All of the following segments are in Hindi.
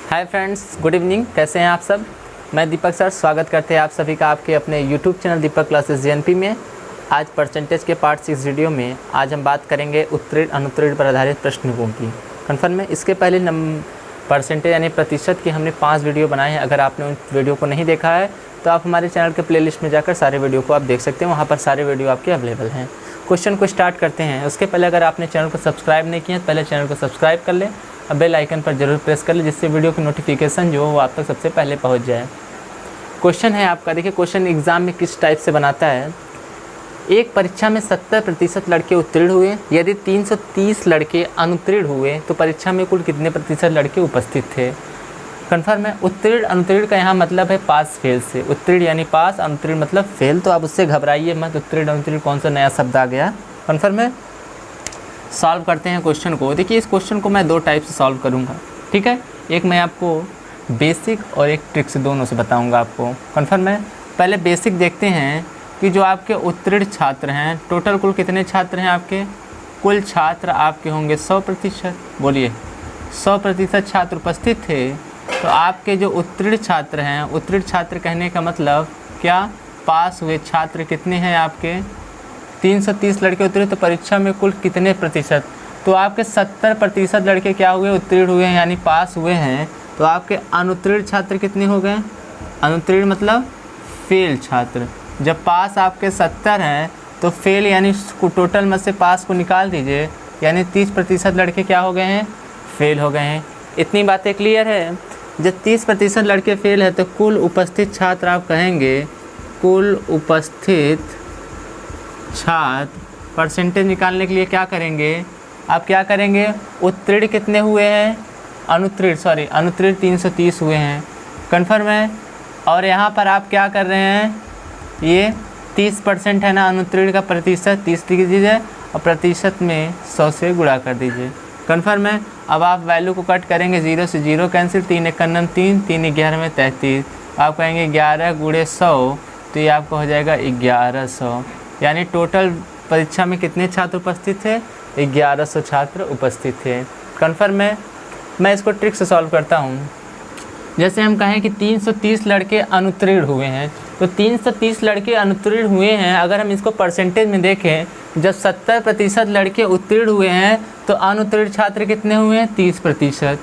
Hi friends, good evening. कैसे हैं आप सब? मैं दीपक सर स्वागत करते हैं आप सभी का आपके अपने यूट्यूब चैनल दीपक क्लासेस जेएनपी में। आज परसेंटेज के पार्ट 6 वीडियो में आज हम बात करेंगे उत्तीर्ण अनुत्तीर्ण पर आधारित प्रश्नों की। कन्फर्म में इसके पहले परसेंटेज यानी प्रतिशत की हमने 5 वीडियो बनाए हैं। अगर आपने उन वीडियो को नहीं देखा है तो आप हमारे चैनल के प्लेलिस्ट में जाकर सारे वीडियो को आप देख सकते हैं। वहाँ पर सारे वीडियो आपके अवेलेबल हैं। क्वेश्चन को स्टार्ट करते हैं। उसके पहले अगर आपने चैनल को सब्सक्राइब नहीं किया तो पहले चैनल को सब्सक्राइब कर लें और बेल आइकन पर जरूर प्रेस कर लें, जिससे वीडियो की नोटिफिकेशन जो वो आप तक सबसे पहले पहुंच जाए। क्वेश्चन है आपका, देखिए क्वेश्चन एग्ज़ाम में किस टाइप से बनाता है। एक परीक्षा में 70% लड़के उत्तीर्ण हुए। यदि 330 लड़के अनुत्तीर्ण हुए तो परीक्षा में कुल कितने प्रतिशत लड़के उपस्थित थे। कन्फर्म है। उत्तीर्ण अनुत्तीर्ण का यहाँ मतलब है पास फेल से। उत्तीर्ण यानी पास, अनुत्तीर्ण मतलब फेल। तो आप उससे घबराइए मत। उत्तीर्ण अनुत्तीर्ण कौन सा नया शब्द आ गया। कन्फर्म है। सॉल्व करते हैं क्वेश्चन को। देखिए इस क्वेश्चन को मैं 2 टाइप से सॉल्व करूँगा, ठीक है। एक मैं आपको बेसिक और एक ट्रिक से दोनों से बताऊँगा आपको। कन्फर्म है। पहले बेसिक देखते हैं कि जो आपके उत्तीर्ण छात्र हैं, टोटल कुल कितने छात्र हैं आपके। कुल छात्र आपके होंगे 100%। बोलिए 100% छात्र उपस्थित थे। तो आपके जो उत्तीर्ण छात्र हैं, उत्तीर्ण छात्र कहने का मतलब क्या, पास हुए छात्र कितने हैं आपके 330 लड़के उत्तीर्ण। तो परीक्षा में कुल कितने प्रतिशत, तो आपके 70% लड़के क्या हुए, उत्तीर्ण हुए हैं यानी पास हुए हैं। तो आपके अनुत्तीर्ण छात्र कितने हो गए। अनुत्तीर्ण मतलब फेल छात्र। जब पास आपके 70 हैं तो फेल यानी टोटल में से पास को निकाल दीजिए, यानी 30% लड़के क्या हो गए हैं, फेल हो गए हैं। इतनी बातें क्लियर है। जब 30% लड़के फेल है तो कुल उपस्थित छात्र आप कहेंगे, कुल उपस्थित छात्र परसेंटेज निकालने के लिए क्या करेंगे, आप क्या करेंगे, उत्तीर्ण कितने हुए हैं, अनुत्तीर्ण 330 हुए हैं। कन्फर्म है। और यहाँ पर आप क्या कर रहे हैं, ये 30% है ना, अनुत्तीर्ण का प्रतिशत 30 लिख दीजिए और प्रतिशत में 100 से गुणा कर दीजिए। कन्फर्म है। अब आप वैल्यू को कट करेंगे, 0 से 0 कैंसिल, 3 1 3, 3 11 में 33। आप कहेंगे 11 गुणे 100, तो ये आपको हो जाएगा 1100। यानी टोटल परीक्षा में कितने छात्र उपस्थित थे, 1100 छात्र उपस्थित थे। कन्फर्म है। मैं इसको ट्रिक से सॉल्व करता हूँ। जैसे हम कहें कि 330 लड़के अनुत्तीर्ण हुए हैं, तो 330 लड़के अनुत्तीर्ण हुए हैं। अगर हम इसको परसेंटेज में देखें, जब 70% लड़के उत्तीर्ण हुए हैं तो अनुत्तीर्ण छात्र कितने हुए हैं, 30%।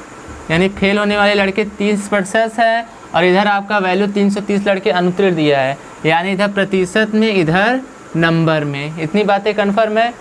यानी फेल होने वाले लड़के 30% है और इधर आपका वैल्यू 330 लड़के अनुत्तीर्ण दिया है, यानी इधर प्रतिशत में इधर नंबर में। इतनी बातें कन्फर्म है।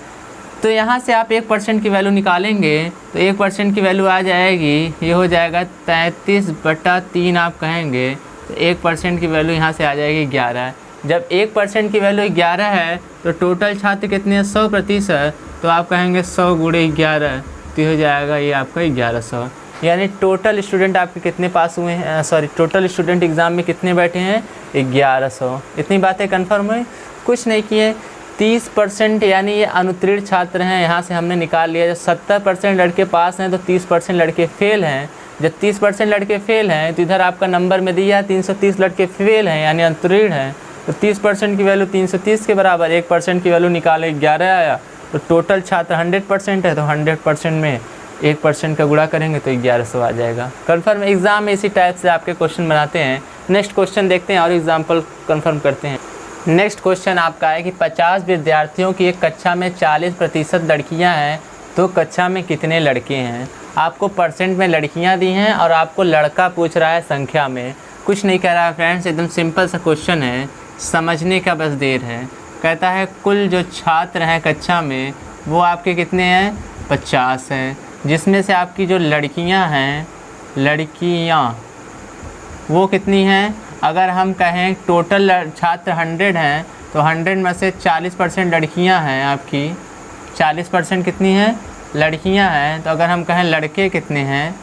तो यहाँ से आप 1% की वैल्यू निकालेंगे तो 1% की वैल्यू आ जाएगी, ये हो जाएगा 33/3 आप कहेंगे। तो 1% की वैल्यू यहाँ से आ जाएगी 11। जब 1% की वैल्यू 11 है तो टोटल छात्र कितने हैं, 100%। तो आप कहेंगे 100 गुणे 11, तो हो जाएगा ये आपका 1100। यानी टोटल स्टूडेंट आपके कितने पास हुए हैं, टोटल स्टूडेंट एग्ज़ाम में कितने बैठे हैं, 1100। इतनी बातें कन्फर्म हुई। कुछ नहीं किए। 30% यानी ये अनुत्तीर्ण छात्र हैं, यहाँ से हमने निकाल लिया। जब 70% लड़के पास हैं तो 30% लड़के फेल हैं। जब 30% लड़के फेल हैं तो इधर आपका नंबर में दिया है 330 लड़के फेल हैं यानी अनुत्तीर्ण हैं। तो 30% की वैल्यू 330 के बराबर, 1% की वैल्यू निकाले 11 आया। तो टोटल छात्र 100% है, तो 100% में 1% का गुणा करेंगे तो 1100 आ जाएगा। कन्फर्म। एग्ज़ाम में इसी टाइप से आपके क्वेश्चन बनाते हैं। नेक्स्ट क्वेश्चन देखते हैं और एग्जाम्पल कन्फर्म करते हैं। नेक्स्ट क्वेश्चन आपका है कि 50 विद्यार्थियों की एक कक्षा में 40% लड़कियां हैं, तो कक्षा में कितने लड़के हैं। आपको परसेंट में लड़कियां दी हैं और आपको लड़का पूछ रहा है संख्या में। कुछ नहीं कह रहा है फ्रेंड्स, एकदम सिंपल सा क्वेश्चन है, समझने का बस देर है। कहता है कुल जो छात्र हैं कक्षा में वो आपके कितने हैं, 50 हैं, जिसमें से आपकी जो लड़कियाँ हैं, लड़कियाँ वो कितनी हैं। अगर हम कहें टोटल छात्र 100 हैं तो 100 में से 40% लड़कियां हैं आपकी। 40% कितनी हैं, लड़कियां हैं। तो अगर हम कहें लड़के कितने हैं,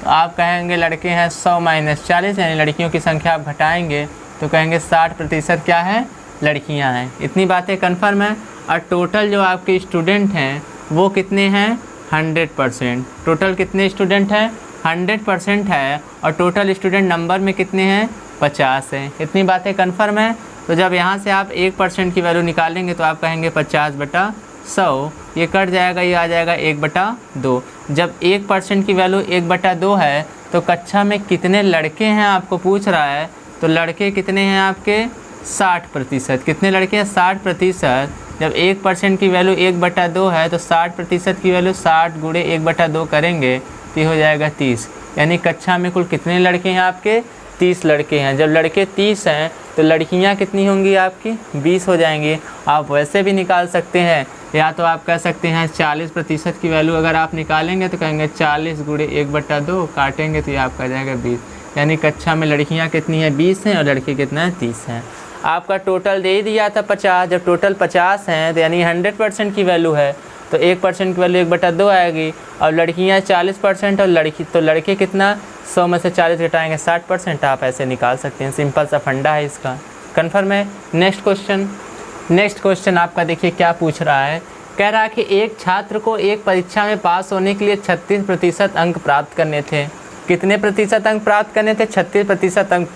तो आप कहेंगे लड़के हैं 100 - 40, यानी लड़कियों की संख्या आप घटाएंगे तो कहेंगे 60% क्या है, लड़कियां हैं। इतनी बातें कन्फर्म है। और टोटल जो आपके स्टूडेंट हैं वो कितने हैं, 100%। टोटल कितने स्टूडेंट हैं, 100% है। और टोटल स्टूडेंट नंबर में कितने हैं, 50 है। इतनी बातें कन्फर्म है। तो जब यहाँ से आप 1% की वैल्यू निकालेंगे तो आप कहेंगे 50/100 ये कट जाएगा, ये आ जाएगा 1/2। जब 1% की वैल्यू 1/2 है तो कक्षा में कितने लड़के हैं आपको पूछ रहा है। तो लड़के कितने हैं आपके 60%। कितने लड़के हैं 60%। जब 1% की वैल्यू 1/2 है तो 60% की वैल्यू 60 गुणे 1/2 करेंगे तो ये हो जाएगा 30। यानी कक्षा में कुल कितने लड़के हैं आपके 30 लड़के हैं। जब लड़के 30 हैं तो लड़कियां कितनी होंगी आपकी 20 हो जाएंगी। आप वैसे भी निकाल सकते हैं, या तो आप कह सकते हैं 40% की वैल्यू अगर आप निकालेंगे तो कहेंगे 40 गुणे 1/2 काटेंगे तो ये आपका जाएगा 20। यानी कक्षा में लड़कियां कितनी हैं 20 हैं और लड़के कितना है 30 हैं। आपका टोटल दे ही दिया था 50। जब टोटल 50 हैं तो यानी 100% की वैल्यू है तो 1% की वैल्यू 1/2 आएगी। और लड़कियां 40% और लड़के कितना 100 में से 40 घटाएंगे 60%। आप ऐसे निकाल सकते हैं, सिंपल सा फंडा है इसका। कन्फर्म है। नेक्स्ट क्वेश्चन आपका देखिए क्या पूछ रहा है। कह रहा है कि एक छात्र को एक परीक्षा में पास होने के लिए 36% अंक प्राप्त करने थे। कितने प्रतिशत अंक प्राप्त करने थे 36% अंक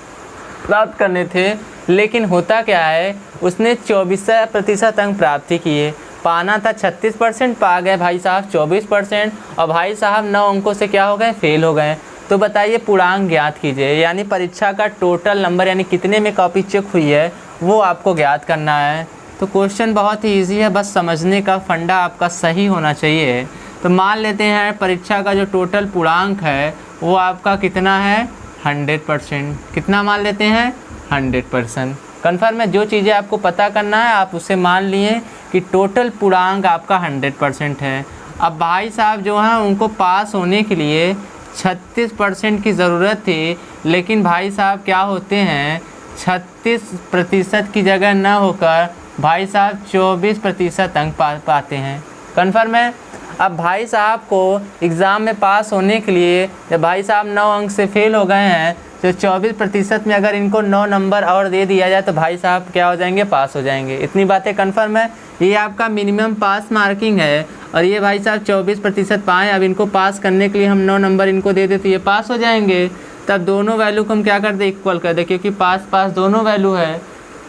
प्राप्त करने थे। लेकिन होता क्या है उसने 24% अंक प्राप्त किए। पाना था 36%, पा गए भाई साहब 24%। और भाई साहब 9 अंकों से क्या हो गए फेल हो गए। तो बताइए पूर्णांक ज्ञात कीजिए। यानी परीक्षा का टोटल नंबर यानी कितने में कॉपी चेक हुई है वो आपको ज्ञात करना है। तो क्वेश्चन बहुत ही ईजी है, बस समझने का फंडा आपका सही होना चाहिए। तो मान लेते हैं परीक्षा का जो टोटल पूर्णांक है वो आपका कितना है 100%। कितना मान लेते हैं 100%। कन्फर्म है। जो चीज़ें आपको पता करना है आप उसे मान लिए कि टोटल पूर्णांक आपका 100% है। अब भाई साहब जो हैं उनको पास होने के लिए 36% की ज़रूरत थी, लेकिन भाई साहब क्या होते हैं 36% की जगह न होकर भाई साहब 24% अंक पाते हैं। कन्फर्म है। अब भाई साहब को एग्ज़ाम में पास होने के लिए जब भाई साहब 9 अंक से फेल हो गए हैं तो 24% में अगर इनको 9 नंबर और दे दिया जाए तो भाई साहब क्या हो जाएंगे पास हो जाएंगे। इतनी बातें कन्फर्म है। ये आपका मिनिमम पास मार्किंग है और ये भाई साहब 24% पाएँ। अब इनको पास करने के लिए हम 9 नंबर इनको दे दें तो ये पास हो जाएंगे। तब दोनों वैल्यू को हम क्या कर दें इक्वल कर दें, क्योंकि पास दोनों वैल्यू है।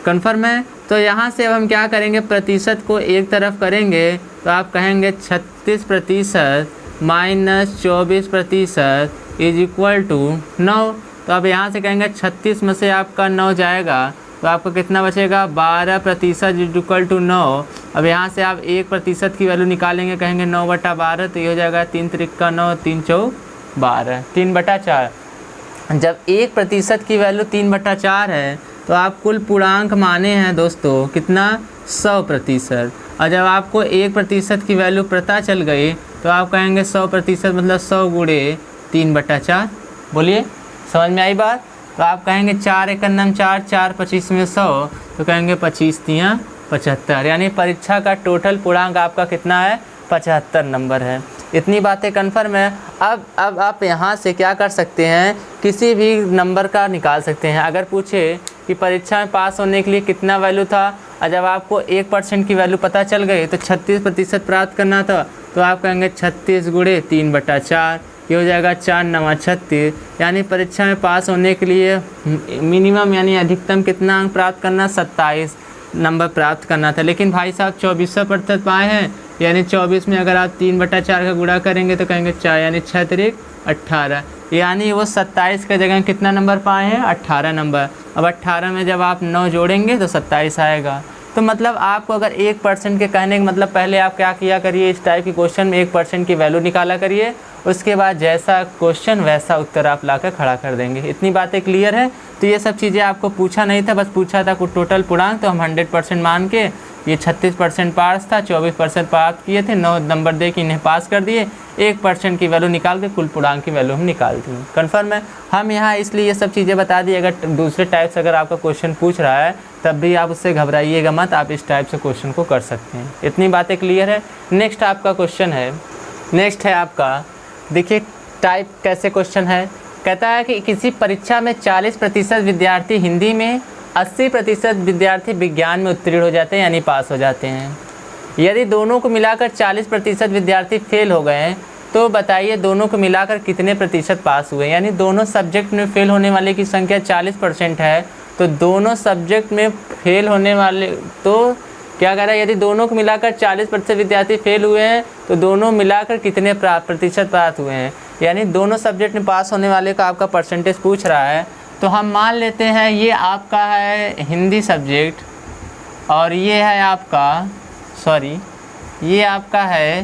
कन्फर्म है। तो यहाँ से अब हम क्या करेंगे प्रतिशत को एक तरफ करेंगे तो आप कहेंगे 36% माइनस 24% इज इक्वल टू 9। तो अब यहाँ से कहेंगे 36 में से आपका 9 जाएगा तो आपको कितना बचेगा 12% इज इक्वल टू 9। अब यहाँ से आप 1% की वैल्यू निकालेंगे, कहेंगे 9/12 तो ये हो जाएगा 3 त्रिका 9 3 चौ 12 3/4। जब 1% की वैल्यू 3/4 है तो आप कुल पूर्णांक माने हैं दोस्तों कितना 100%। और जब आपको 1% की वैल्यू पता चल गई तो आप कहेंगे 100% मतलब 100 गुणे 3/4। बोलिए समझ में आई बात। तो आप कहेंगे 4 × 9 4 4 25 में 100 तो कहेंगे 25 × 75। यानी परीक्षा का टोटल पूर्णांक आपका कितना है 75 नंबर है। इतनी बातें कन्फर्म है। अब आप यहाँ से क्या कर सकते हैं किसी भी नंबर का निकाल सकते हैं। अगर पूछे कि परीक्षा में पास होने के लिए कितना वैल्यू था और जब आपको 1% की वैल्यू पता चल गई तो 36% प्राप्त करना था तो आप कहेंगे 36 गुणे 3/4 ये हो जाएगा 4 × 9 36। यानी परीक्षा में पास होने के लिए मिनिमम यानी अधिकतम कितना अंक प्राप्त करना 27 नंबर प्राप्त करना था। लेकिन भाई साहब 24% पाए हैं, यानी 24 में अगर आप 3/4 का गुणा करेंगे तो कहेंगे 4 यानी 6 त्रिक 18। यानी वो 27 का जगह कितना नंबर पाए हैं 18 नंबर। अब 18 में जब आप 9 जोड़ेंगे तो 27 आएगा। तो मतलब आपको अगर 1% के कहने का मतलब पहले आप क्या किया करिए इस टाइप की क्वेश्चन में 1% की वैल्यू निकाला करिए, उसके बाद जैसा क्वेश्चन वैसा उत्तर आप लाकर खड़ा कर देंगे। इतनी बातें क्लियर है। तो ये सब चीज़ें आपको पूछा नहीं था, बस पूछा था कुछ टोटल पूर्णांक तो हम 100% मान के ये 36% पास था 24% प्राप्त किए थे 9 नंबर दे के इन्हें पास कर दिए। 1% की वैल्यू निकाल के कुल पूर्णांक की वैल्यू हम निकाल दी। कन्फर्म है। हम यहाँ इसलिए ये सब चीज़ें बता दी। अगर दूसरे टाइप से अगर आपका क्वेश्चन पूछ रहा है तब भी आप उससे घबराइएगा मत, आप इस टाइप से क्वेश्चन को कर सकते हैं। इतनी बातें क्लियर है। नेक्स्ट आपका क्वेश्चन है, नेक्स्ट है आपका देखिए टाइप कैसे क्वेश्चन है। कहता है कि किसी परीक्षा में 40% विद्यार्थी हिंदी में, 80% विद्यार्थी विज्ञान में उत्तीर्ण हो जाते हैं यानी पास हो जाते हैं। यदि दोनों को मिलाकर 40% विद्यार्थी फेल हो गए तो बताइए दोनों को मिलाकर कितने प्रतिशत पास हुए। यानी दोनों सब्जेक्ट में फेल होने वाले की संख्या 40% है तो दोनों सब्जेक्ट में फेल होने वाले तो क्या कह रहा है, यदि दोनों को मिलाकर 40% विद्यार्थी फेल हुए हैं तो दोनों मिलाकर कितने प्रतिशत प्राप्त हुए हैं, यानी दोनों सब्जेक्ट में पास होने वाले का आपका परसेंटेज पूछ रहा है। तो हम मान लेते हैं ये आपका है हिंदी सब्जेक्ट और ये है आपका ये आपका है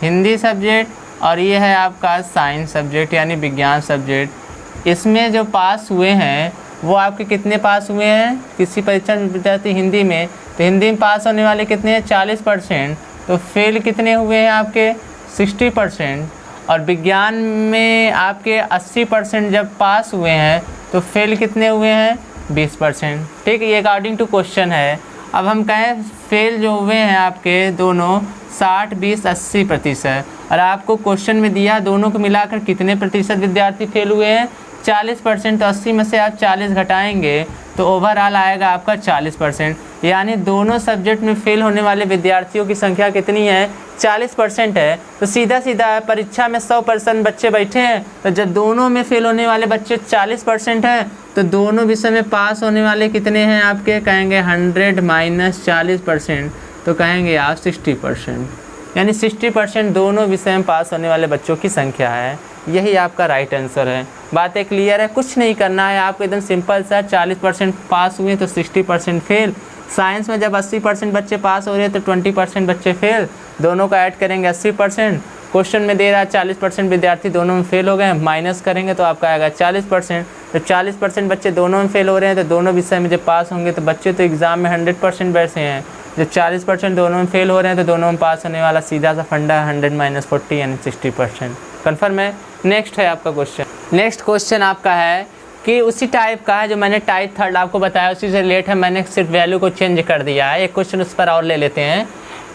हिंदी सब्जेक्ट और ये है आपका साइंस सब्जेक्ट यानी विज्ञान सब्जेक्ट। इसमें जो पास हुए हैं वो आपके कितने पास हुए हैं, किसी परीक्षा में विद्यार्थी हिंदी में, तो हिंदी में पास होने वाले कितने हैं 40%, तो फेल कितने हुए हैं आपके 60%। और विज्ञान में आपके 80% जब पास हुए हैं तो फेल कितने हुए हैं 20%। ठीक है, ये अकॉर्डिंग टू क्वेश्चन है। अब हम कहें फेल जो हुए हैं आपके दोनों 60, 20, 80% और आपको क्वेश्चन में दिया दोनों को मिलाकर कितने प्रतिशत विद्यार्थी फेल हुए हैं 40%। तो 80 में से आप 40 घटाएंगे तो ओवरऑल आएगा आपका 40%, यानी दोनों सब्जेक्ट में फेल होने वाले विद्यार्थियों की संख्या कितनी है 40% है। तो सीधा सीधा परीक्षा में 100% बच्चे बैठे हैं, तो जब दोनों में फेल होने वाले बच्चे 40% हैं तो दोनों विषय में पास होने वाले कितने हैं आपके, कहेंगे 100 माइनस 40%, तो कहेंगे आप 60%, यानी 60% दोनों विषय में पास होने वाले बच्चों की संख्या है। यही आपका राइट आंसर है। बातें क्लियर है, कुछ नहीं करना है आपको, एकदम सिंपल सा। 40% पास हुए तो 60% फेल। साइंस में जब 80% बच्चे पास हो रहे हैं तो 20% बच्चे फेल, दोनों का ऐड करेंगे 80%। क्वेश्चन में दे रहा है 40% विद्यार्थी दोनों में फेल हो गए, माइनस करेंगे तो आपका आएगा 40%। तो 40% बच्चे दोनों में फेल हो रहे हैं तो दोनों विषय में जब पास होंगे तो बच्चे तो एग्ज़ाम में 100% बैठे हैं। जब 40% दोनों में फेल हो रहे हैं तो दोनों में पास होने वाला सीधा सा फंडा 100 माइनस 40 यानी 60%। कन्फर्म है। नेक्स्ट है आपका क्वेश्चन। नेक्स्ट क्वेश्चन आपका है कि उसी टाइप का है जो मैंने टाइप थर्ड आपको बताया, उसी से रिलेट है, मैंने सिर्फ वैल्यू को चेंज कर दिया है। एक क्वेश्चन उस पर और ले लेते हैं।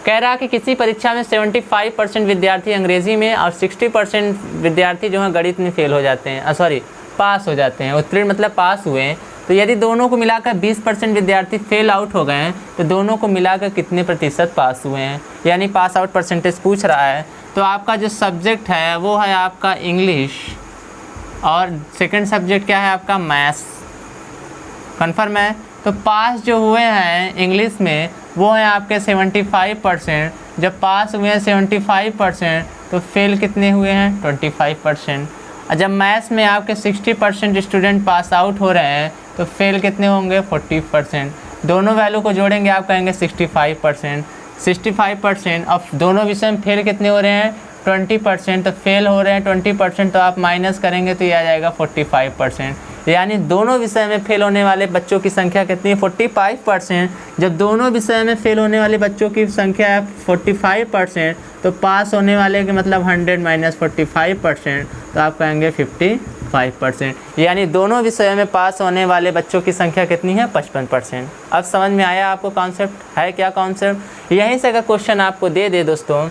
कह रहा कि किसी परीक्षा में 75% विद्यार्थी अंग्रेजी में और 60% विद्यार्थी जो हैं गणित में फेल हो जाते हैं, पास हो जाते हैं। उत्तीर्ण मतलब पास हुए हैं। तो यदि दोनों को मिलाकर 20% विद्यार्थी फेल आउट हो गए हैं तो दोनों को मिलाकर कितने प्रतिशत पास हुए हैं, यानी पास आउट परसेंटेज पूछ रहा है। तो आपका जो सब्जेक्ट है वो है आपका इंग्लिश और सेकंड सब्जेक्ट क्या है आपका मैथ्स। कन्फर्म है। तो पास जो हुए हैं इंग्लिश में वो हैं आपके 75%। जब पास हुए हैं 75% तो फेल कितने हुए हैं 25%। और जब मैथ्स में आपके 60% स्टूडेंट पास आउट हो रहे हैं तो फेल कितने होंगे 40%। दोनों वैल्यू को जोड़ेंगे आप कहेंगे 65%। 65% अब दोनों विषय में फेल कितने हो रहे हैं 20%, तो फेल हो रहे हैं 20%, तो आप माइनस करेंगे तो ये आ जाएगा 45%। यानी दोनों विषय में फेल होने वाले बच्चों की संख्या कितनी है 45%। जब दोनों विषय में फेल होने वाले बच्चों की संख्या है 45%, तो पास होने वाले के मतलब 100 माइनस 45%, तो आप कहेंगे 55%। यानी दोनों विषयों में पास होने वाले बच्चों की संख्या कितनी है 55%। अब समझ में आया आपको कॉन्सेप्ट है क्या कॉन्सेप्ट। यहीं से अगर क्वेश्चन आपको दे दोस्तों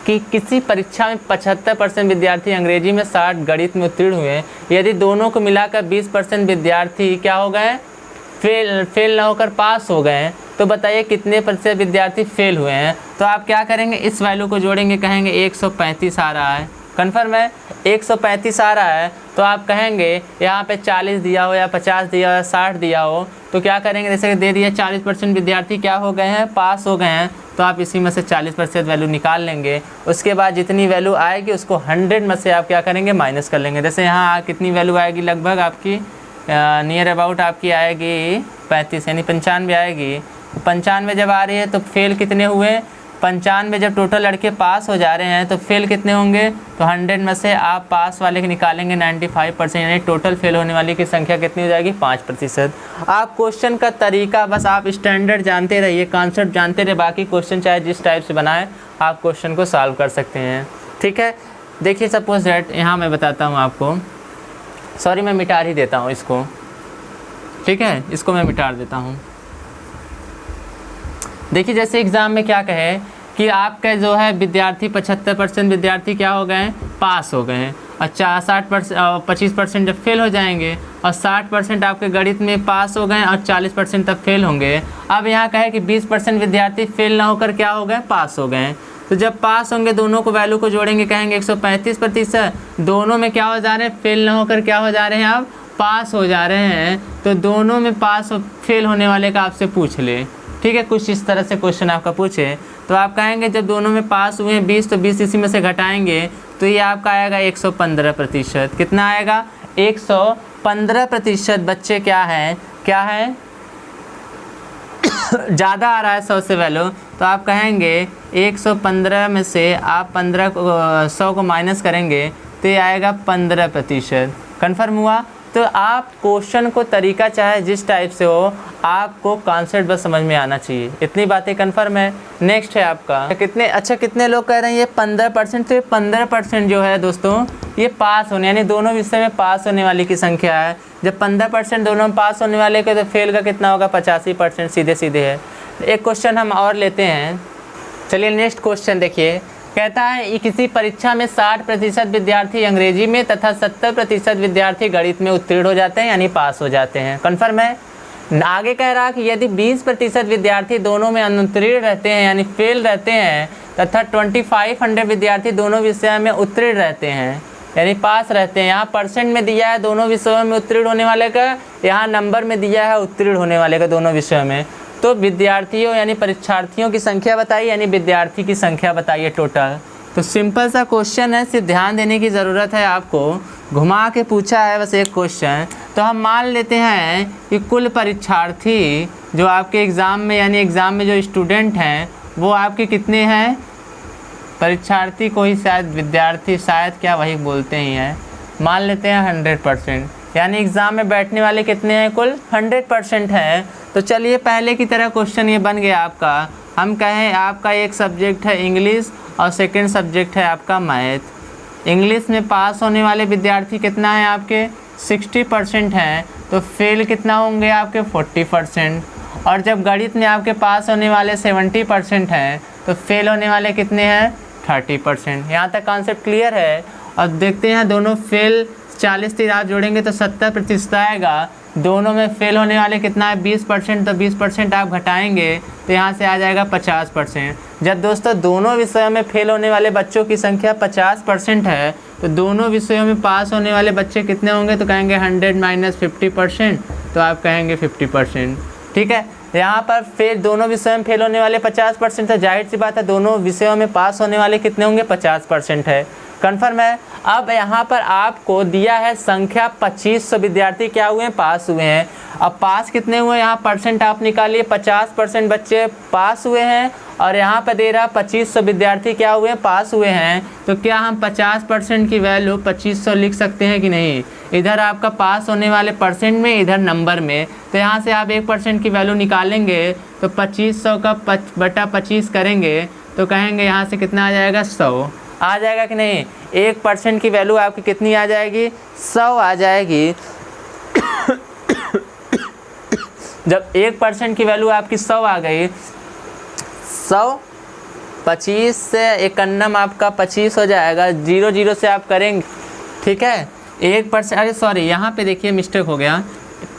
कि किसी परीक्षा में 75% विद्यार्थी अंग्रेजी में 60 गणित में उत्तीर्ण हुए, यदि दोनों को मिलाकर 20% विद्यार्थी क्या हो गए फेल ना होकर पास हो गए, तो बताइए कितने प्रतिशत विद्यार्थी फेल हुए हैं। तो आप क्या करेंगे इस वैल्यू को जोड़ेंगे, कहेंगे 135 आ रहा है। कन्फर्म है 135 आ रहा है। तो आप कहेंगे यहाँ पे 40 दिया हो या 50 दिया हो या 60 दिया हो, तो क्या करेंगे जैसे कि दे दिया 40% विद्यार्थी क्या हो गए हैं पास हो गए हैं, तो आप इसी में से 40% वैल्यू निकाल लेंगे। उसके बाद जितनी वैल्यू आएगी उसको 100 में से आप क्या करेंगे माइनस कर लेंगे। जैसे यहाँ कितनी वैल्यू आएगी लगभग आपकी नियर अबाउट आपकी आएगी 35 यानी 95 आएगी। 95 जब आ रही है तो फेल कितने हुए 95। जब टोटल लड़के पास हो जा रहे हैं तो फेल कितने होंगे, तो 100 में से आप पास वाले के निकालेंगे 95%, यानी टोटल फेल होने वाली की संख्या कितनी हो जाएगी 5%। आप क्वेश्चन का तरीका बस आप स्टैंडर्ड जानते रहिए, कॉन्सेप्ट जानते रहे, बाकी क्वेश्चन चाहे जिस टाइप से बनाए आप क्वेश्चन को सॉल्व कर सकते हैं। ठीक है, देखिए सपोज दैट यहाँ मैं बताता हूँ आपको, सॉरी मैं मिटा ही देता हूँ इसको, ठीक है इसको मैं मिटा देता हूँ। देखिए जैसे एग्ज़ाम में क्या कहे कि आपके जो है विद्यार्थी 75% विद्यार्थी क्या हो गए हैं पास हो गए हैं, और 25% जब फेल हो जाएंगे, और 60% आपके गणित में पास हो गए और 40% तब फेल होंगे। अब यहाँ कहे कि 20% विद्यार्थी फेल ना होकर क्या हो गए पास हो गए। तो जब पास होंगे दोनों को वैल्यू को जोड़ेंगे कहेंगे 135%, दोनों में क्या हो जा रहे हैं फेल ना होकर क्या हो जा रहे हैं आप पास हो जा रहे हैं। तो दोनों में पास फेल होने वाले का आपसे पूछ ले, ठीक है, कुछ इस तरह से क्वेश्चन आपका पूछे तो आप कहेंगे जब दोनों में पास हुए हैं 20 तो 20 इसी में से घटाएंगे तो ये आपका आएगा 115%। कितना आएगा? 115% बच्चे क्या है ज़्यादा आ रहा है 100 से वैल्यू, तो आप कहेंगे 115 में से आप 100 को माइनस करेंगे तो ये आएगा 15%। कन्फर्म हुआ? तो आप क्वेश्चन को तरीका चाहे जिस टाइप से हो, आपको कॉन्सेप्ट बस समझ में आना चाहिए। इतनी बातें कन्फर्म है। नेक्स्ट है आपका कितने लोग कह रहे हैं ये 15%। तो ये 15% जो है दोस्तों ये पास होने यानी दोनों विषय में पास होने वाली की संख्या है। जब 15% दोनों में पास होने वाले के तो फेल का कितना होगा? 85%। सीधे है। एक क्वेश्चन हम और लेते हैं। चलिए नेक्स्ट क्वेश्चन देखिए। कहता है किसी परीक्षा में 60% विद्यार्थी अंग्रेजी में तथा 70% विद्यार्थी गणित में उत्तीर्ण हो जाते हैं यानी पास हो जाते हैं। कन्फर्म है? आगे कह रहा कि यदि 20% विद्यार्थी दोनों में अनुत्तीर्ण रहते हैं यानी फेल रहते हैं तथा 2500 विद्यार्थी दोनों विषयों में उत्तीर्ण रहते हैं यानी पास रहते हैं। यहाँ परसेंट में दिया है दोनों विषयों में उत्तीर्ण होने वाले का, यहाँ नंबर में दिया है उत्तीर्ण होने वाले का दोनों विषयों में। तो विद्यार्थियों यानी परीक्षार्थियों की संख्या बताइए यानी विद्यार्थी की संख्या बताइए टोटल। तो सिंपल सा क्वेश्चन है, सिर्फ ध्यान देने की ज़रूरत है। आपको घुमा के पूछा है बस एक क्वेश्चन। तो हम मान लेते हैं कि कुल परीक्षार्थी जो आपके एग्ज़ाम में यानी एग्ज़ाम में जो स्टूडेंट हैं वो आपके कितने हैं? परीक्षार्थी को ही शायद विद्यार्थी शायद क्या वही बोलते ही हैं, मान लेते हैं 100%। यानी एग्ज़ाम में बैठने वाले कितने हैं? कुल 100% हैं। तो चलिए पहले की तरह क्वेश्चन ये बन गया आपका। हम कहें आपका एक सब्जेक्ट है इंग्लिश और सेकंड सब्जेक्ट है आपका मैथ। इंग्लिश में पास होने वाले विद्यार्थी कितना है आपके? 60% हैं। तो फेल कितना होंगे आपके? 40%। और जब गणित में आपके पास होने वाले 70% हैं तो फेल होने वाले कितने हैं? 30%। यहाँ तक कॉन्सेप्ट क्लियर है। और देखते हैं दोनों फेल 40 से आप जोड़ेंगे तो 70% आएगा। दोनों में फेल होने वाले कितना है? 20%। तो 20% आप घटाएंगे तो यहाँ से आ जाएगा 50%। जब दोस्तों दोनों विषयों में फेल होने वाले बच्चों की संख्या 50% है तो दोनों विषयों में पास होने वाले बच्चे कितने होंगे? तो कहेंगे 100 - 50%। तो आप कहेंगे 50%। ठीक है, यहाँ पर फिर दोनों विषयों में फेल होने वाले 50%। तो जाहिर सी बात है दोनों विषयों में पास होने वाले कितने होंगे? 50% है। कन्फर्म है? अब यहाँ पर आपको दिया है संख्या 2500 विद्यार्थी क्या हुए हैं? पास हुए हैं। अब पास कितने हुए? यहाँ परसेंट आप निकालिए। 50% बच्चे पास हुए हैं और यहाँ पर दे रहा 2500 विद्यार्थी क्या हुए हैं? पास हुए हैं। तो क्या हम 50% की वैल्यू 2500 लिख सकते हैं कि नहीं? इधर आपका पास होने वाले परसेंट में, इधर नंबर में। तो यहाँ से आप 1% की वैल्यू निकालेंगे तो 2500 का बटा 25 करेंगे तो कहेंगे यहाँ से कितना आ जाएगा? 100 आ जाएगा कि नहीं? 1% की वैल्यू आपकी कितनी आ जाएगी? 100 आ जाएगी। जब 1% की वैल्यू आपकी 100 आ गई, 100 25 से 51 आपका 25 हो जाएगा। 0 से आप करेंगे। ठीक है, 1%, अरे सॉरी यहाँ पे देखिए मिस्टेक हो गया।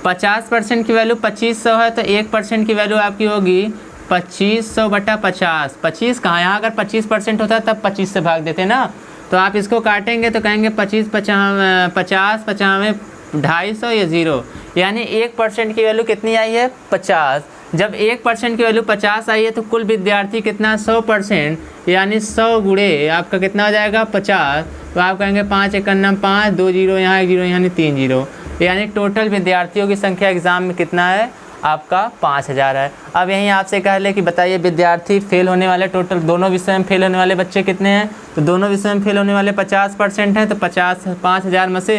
50% की वैल्यू 2500 है तो 1% की वैल्यू आपकी होगी 2500 बटा 50। 25 कहाँ? यहाँ अगर 25% होता तब 25 से भाग देते ना। तो आप इसको काटेंगे तो कहेंगे 25 50 55 250 या 0, यानी 1% की वैल्यू कितनी आई है? 50। जब 1% की वैल्यू 50 आई है तो कुल विद्यार्थी कितना? 100%, यानी 100 गुणे आपका कितना हो जाएगा? 50। तो आप कहेंगे 5 51 5 2 0 यहाँ 1 0 यानी 3 0, यानी टोटल विद्यार्थियों की संख्या एग्ज़ाम में कितना है? आपका 5000 है। अब यहीं आपसे कह ले कि बताइए विद्यार्थी फेल होने वाले टोटल दोनों विषय में फेल होने वाले बच्चे कितने हैं? तो दोनों विषय में फेल होने वाले 50% हैं। तो 5000 में से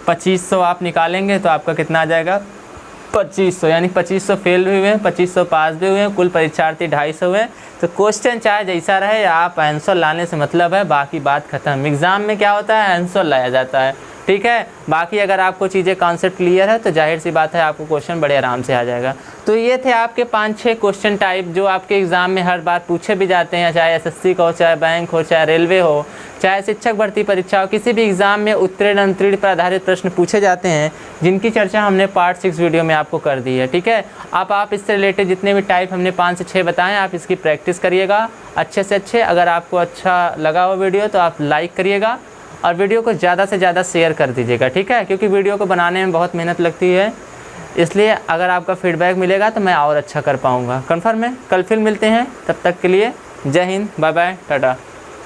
2500 आप निकालेंगे तो आपका कितना आ जाएगा? 2500, यानी 2500 फेल भी हुए हैं, 2500 पास भी हुए हैं, कुल परीक्षार्थी 250 हुए हैं। तो क्वेश्चन चाहे जैसा रहे, आप आंसर लाने से मतलब है, बाकी बात खत्म। एग्ज़ाम में क्या होता है? आंसर लाया जाता है। ठीक है, बाकी अगर आपको चीज़ें कॉन्सेप्ट क्लियर है तो जाहिर सी बात है आपको क्वेश्चन बड़े आराम से आ जाएगा। तो ये थे आपके 5-6 क्वेश्चन टाइप जो आपके एग्ज़ाम में हर बार पूछे भी जाते हैं, चाहे एसएससी का हो, चाहे बैंक हो, चाहे रेलवे हो, चाहे शिक्षक भर्ती परीक्षा हो, किसी भी एग्ज़ाम में उत्तीर्ण अनुत्तीर्ण पर आधारित प्रश्न पूछे जाते हैं, जिनकी चर्चा हमने पार्ट 6 वीडियो में आपको कर दी है। ठीक है, अब आप इससे रिलेटेड जितने भी टाइप हमने 5 से 6 बताएं, आप इसकी प्रैक्टिस करिएगा अच्छे से अच्छे। अगर आपको अच्छा लगा हो वीडियो तो आप लाइक करिएगा और वीडियो को ज़्यादा से ज़्यादा शेयर कर दीजिएगा। ठीक है, क्योंकि वीडियो को बनाने में बहुत मेहनत लगती है। इसलिए अगर आपका फीडबैक मिलेगा तो मैं और अच्छा कर पाऊँगा। कन्फर्म है। कल फिर मिलते हैं, तब तक के लिए जय हिंद, बाय बाय, टाटा।